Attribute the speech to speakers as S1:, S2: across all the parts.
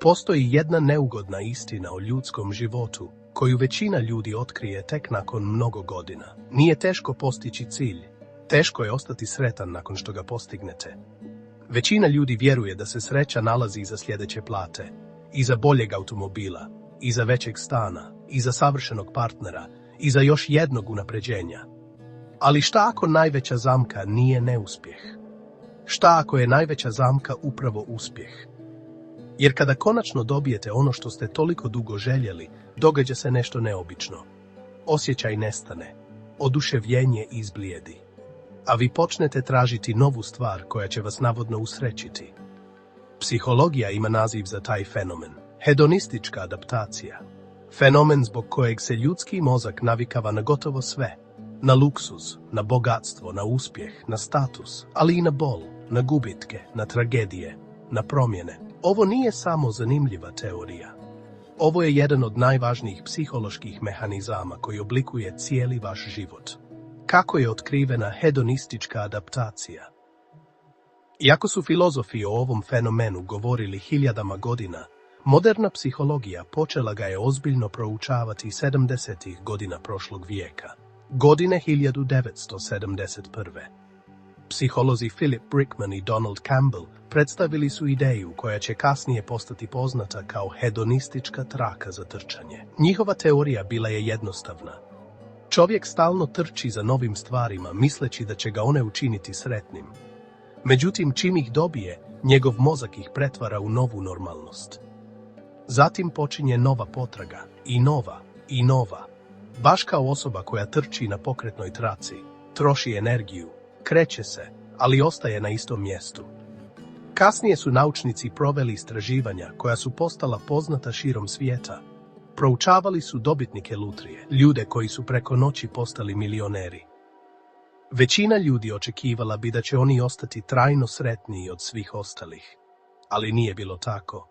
S1: Postoji jedna neugodna istina o ljudskom životu, koju većina ljudi otkrije tek nakon mnogo godina. Nije teško postići cilj, teško je ostati sretan nakon što ga postignete. Većina ljudi vjeruje da se sreća nalazi iza sljedeće plate, iza boljeg automobila, iza većeg stana, iza savršenog partnera, iza još jednog unapređenja. Ali šta ako najveća zamka nije neuspjeh? Šta ako je najveća zamka upravo uspjeh? Jer kada konačno dobijete ono što ste toliko dugo željeli, događa se nešto neobično. Osjećaj nestane, oduševljenje izblijedi. A vi počnete tražiti novu stvar koja će vas navodno usrećiti. Psihologija ima naziv za taj fenomen. Hedonistička adaptacija. Fenomen zbog kojeg se ljudski mozak navikava na gotovo sve. Na luksuz, na bogatstvo, na uspjeh, na status, ali i na bol, na gubitke, na tragedije, na promjene. Ovo nije samo zanimljiva teorija. Ovo je jedan od najvažnijih psiholoških mehanizama koji oblikuje cijeli vaš život. Kako je otkrivena hedonistička adaptacija? Iako su filozofi o ovom fenomenu govorili hiljadama godina, moderna psihologija počela ga je ozbiljno proučavati 70. godina prošlog vijeka. Godine 1971. Psiholozi Philip Brickman i Donald Campbell predstavili su ideju koja će kasnije postati poznata kao hedonistička traka za trčanje. Njihova teorija bila je jednostavna. Čovjek stalno trči za novim stvarima, misleći da će ga one učiniti sretnim. Međutim, čim ih dobije, njegov mozak ih pretvara u novu normalnost. Zatim počinje nova potraga, i nova, i nova. Baš kao osoba koja trči na pokretnoj traci, troši energiju, kreće se, ali ostaje na istom mjestu. Kasnije su naučnici proveli istraživanja koja su postala poznata širom svijeta. Proučavali su dobitnike lutrije, ljude koji su preko noći postali milioneri. Većina ljudi očekivala bi da će oni ostati trajno sretniji od svih ostalih. Ali nije bilo tako.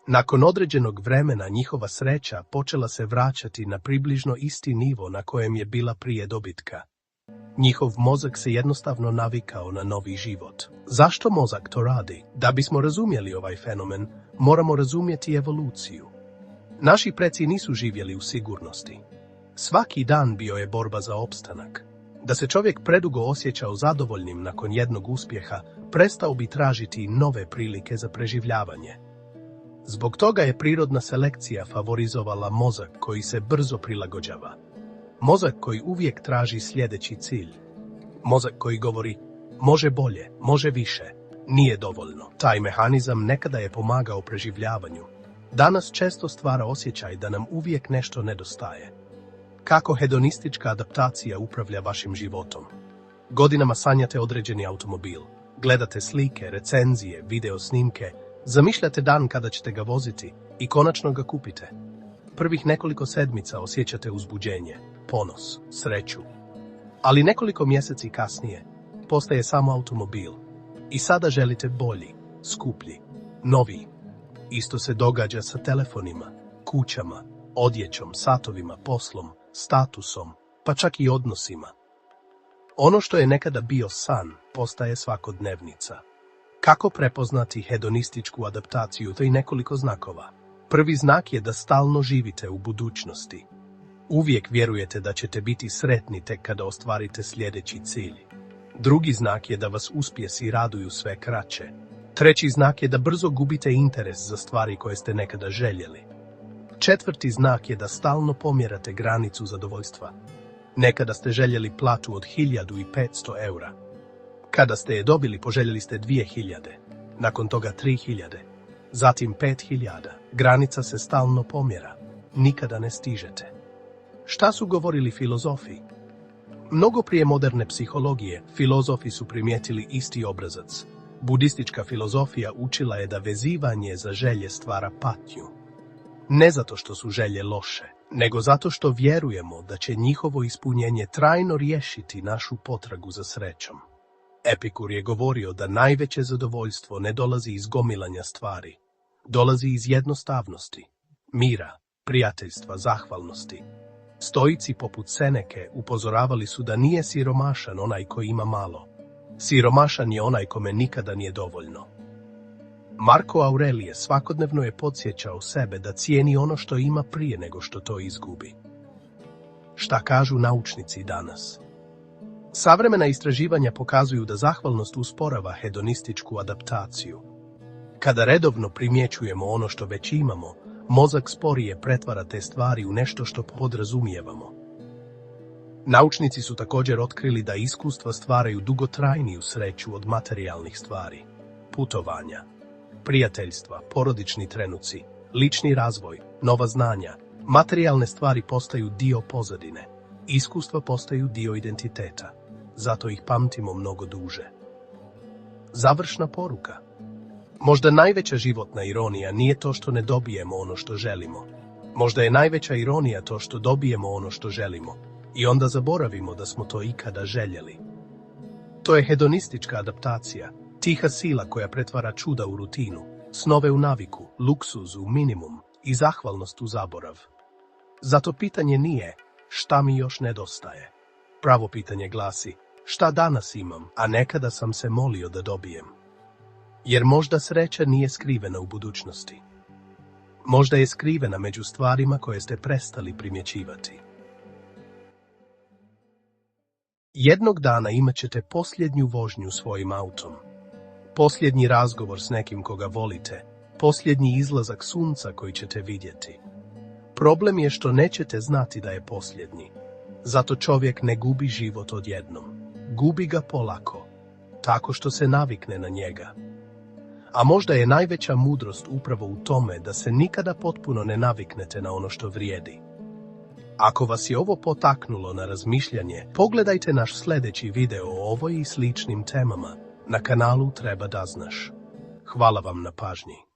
S1: Nakon određenog vremena njihova sreća počela se vraćati na približno isti nivo na kojem je bila prije dobitka. Njihov mozak se jednostavno navikao na novi život. Zašto mozak to radi? Da bismo razumjeli ovaj fenomen, moramo razumjeti evoluciju. Naši preci nisu živjeli u sigurnosti. Svaki dan bio je borba za opstanak. Da se čovjek predugo osjećao zadovoljnim nakon jednog uspjeha, prestao bi tražiti nove prilike za preživljavanje. Zbog toga je prirodna selekcija favorizovala mozak koji se brzo prilagođava. Mozak koji uvijek traži sljedeći cilj. Mozak koji govori, može bolje, može više, nije dovoljno. Taj mehanizam nekada je pomagao preživljavanju. Danas često stvara osjećaj da nam uvijek nešto nedostaje. Kako hedonistička adaptacija upravlja vašim životom? Godinama sanjate određeni automobil. Gledate slike, recenzije, video snimke, zamišljate dan kada ćete ga voziti i konačno ga kupite. Prvih nekoliko sedmica osjećate uzbuđenje, ponos, sreću. Ali nekoliko mjeseci kasnije postaje samo automobil. I sada želite bolji, skuplji, noviji. Isto se događa sa telefonima, kućama, odjećom, satovima, poslom, statusom, pa čak i odnosima. Ono što je nekada bio san, postaje svakodnevnica. Kako prepoznati hedonističku adaptaciju? To je nekoliko znakova. Prvi znak je da stalno živite u budućnosti. Uvijek vjerujete da ćete biti sretni tek kada ostvarite sljedeći cilj. Drugi znak je da vas uspjesi raduju sve kraće. Treći znak je da brzo gubite interes za stvari koje ste nekada željeli. Četvrti znak je da stalno pomjerate granicu zadovoljstva. Nekada ste željeli platu od 1500 eura. Kada ste je dobili, poželjeli ste 2000, nakon toga 3000, zatim 5000. Granica se stalno pomjera, nikada ne stižete. Šta su govorili filozofi? Mnogo prije moderne psihologije, filozofi su primijetili isti obrazac. Budistička filozofija učila je da vezivanje za želje stvara patnju. Ne zato što su želje loše, nego zato što vjerujemo da će njihovo ispunjenje trajno riješiti našu potragu za srećom. Epikur je govorio da najveće zadovoljstvo ne dolazi iz gomilanja stvari, dolazi iz jednostavnosti, mira, prijateljstva, zahvalnosti. Stoici poput Seneke upozoravali su da nije siromašan onaj koji ima malo. Siromašan je onaj kome nikada nije dovoljno. Marko Aurelije svakodnevno je podsjećao sebe da cijeni ono što ima prije nego što to izgubi. Šta kažu naučnici danas? Savremena istraživanja pokazuju da zahvalnost usporava hedonističku adaptaciju. Kada redovno primjećujemo ono što već imamo, mozak sporije pretvara te stvari u nešto što podrazumijevamo. Naučnici su također otkrili da iskustva stvaraju dugotrajniju sreću od materijalnih stvari. Putovanja, prijateljstva, porodični trenuci, lični razvoj, nova znanja, materijalne stvari postaju dio pozadine, iskustva postaju dio identiteta, zato ih pamtimo mnogo duže. Završna poruka. Možda najveća životna ironija nije to što ne dobijemo ono što želimo. Možda je najveća ironija to što dobijemo ono što želimo i onda zaboravimo da smo to ikada željeli. To je hedonistička adaptacija, tiha sila koja pretvara čuda u rutinu, snove u naviku, luksuz u minimum i zahvalnost u zaborav. Zato pitanje nije šta mi još nedostaje. Pravo pitanje glasi šta danas imam, a nekada sam se molio da dobijem. Jer možda sreća nije skrivena u budućnosti. Možda je skrivena među stvarima koje ste prestali primjećivati. Jednog dana imat ćete posljednju vožnju svojim autom. Posljednji razgovor s nekim koga volite. Posljednji izlazak sunca koji ćete vidjeti. Problem je što nećete znati da je posljednji. Zato čovjek ne gubi život odjednom. Gubi ga polako. Tako što se navikne na njega. A možda je najveća mudrost upravo u tome da se nikada potpuno ne naviknete na ono što vrijedi. Ako vas je ovo potaknulo na razmišljanje, pogledajte naš sljedeći video o ovoj i sličnim temama na kanalu Treba da znaš. Hvala vam na pažnji.